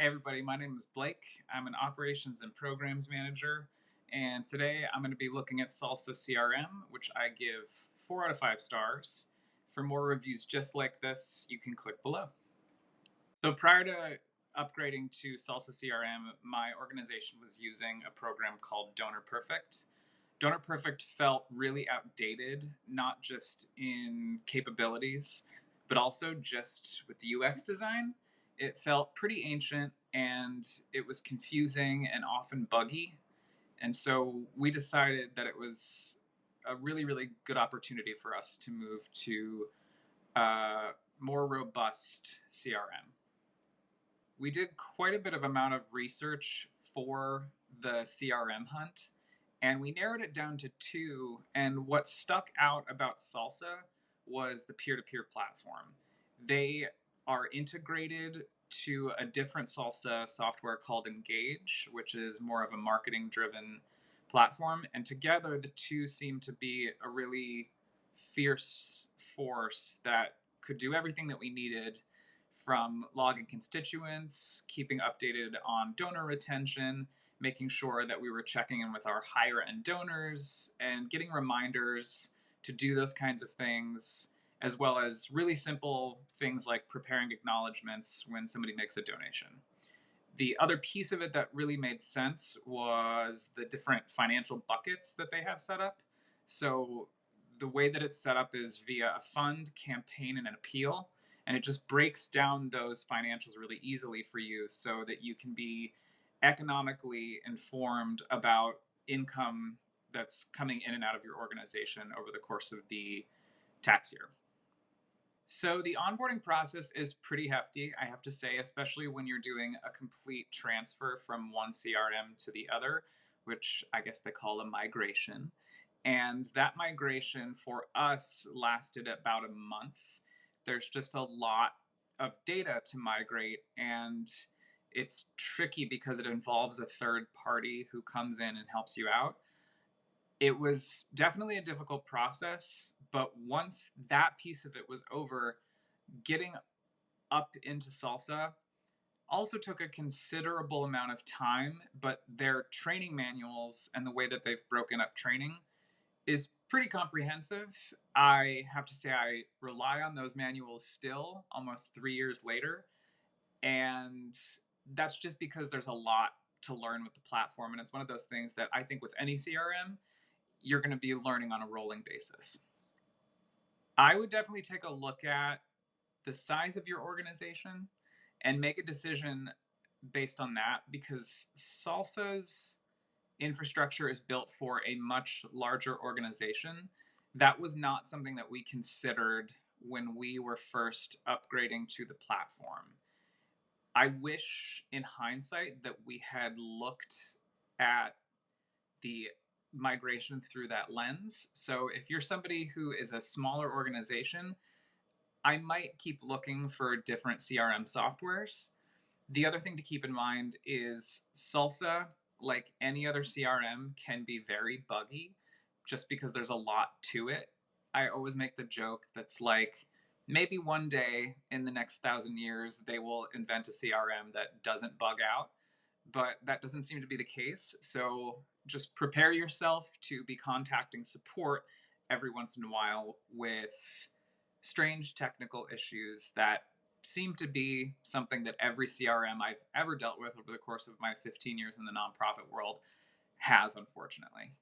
Hey everybody, my name is Blake. I'm an operations and programs manager, and today I'm going to be looking at Salsa CRM, which I give 4 out of 5 stars. For more reviews just like this, you can click below. So prior to upgrading to Salsa CRM, my organization was using a program called Donor Perfect. Donor Perfect felt really outdated, not just in capabilities, but also just with the UX design. It felt pretty ancient and it was confusing and often buggy. And so we decided that it was a really, really good opportunity for us to move to a more robust CRM. We did quite a bit of amount of research for the CRM hunt, and we narrowed it down to two. And what stuck out about Salsa was the peer-to-peer platform. They are integrated to a different Salsa software called Engage, which is more of a marketing driven platform. And together, the two seem to be a really fierce force that could do everything that we needed, from logging constituents, keeping updated on donor retention, making sure that we were checking in with our higher end donors, and getting reminders to do those kinds of things, as well as really simple things like preparing acknowledgments when somebody makes a donation. The other piece of it that really made sense was the different financial buckets that they have set up. So the way that it's set up is via a fund, campaign, and an appeal. And it just breaks down those financials really easily for you so that you can be economically informed about income that's coming in and out of your organization over the course of the tax year. So the onboarding process is pretty hefty, I have to say, especially when you're doing a complete transfer from one CRM to the other, which I guess they call a migration. And that migration for us lasted about a month. There's just a lot of data to migrate, and it's tricky because it involves a third party who comes in and helps you out. It was definitely a difficult process, but once that piece of it was over, getting up into Salsa also took a considerable amount of time, but their training manuals and the way that they've broken up training is pretty comprehensive. I have to say, I rely on those manuals still almost 3 years later. And that's just because there's a lot to learn with the platform. And it's one of those things that I think with any CRM, you're going to be learning on a rolling basis. I would definitely take a look at the size of your organization and make a decision based on that, because Salsa's infrastructure is built for a much larger organization. That was not something that we considered when we were first upgrading to the platform. I wish in hindsight that we had looked at the migration through that lens. So if you're somebody who is a smaller organization, I might keep looking for different CRM softwares. The other thing to keep in mind is Salsa, like any other CRM, can be very buggy just because there's a lot to it. I always make the joke that's like, maybe one day in the next 1,000 years, they will invent a CRM that doesn't bug out, but that doesn't seem to be the case. So just prepare yourself to be contacting support every once in a while with strange technical issues that seem to be something that every CRM I've ever dealt with over the course of my 15 years in the nonprofit world has, unfortunately.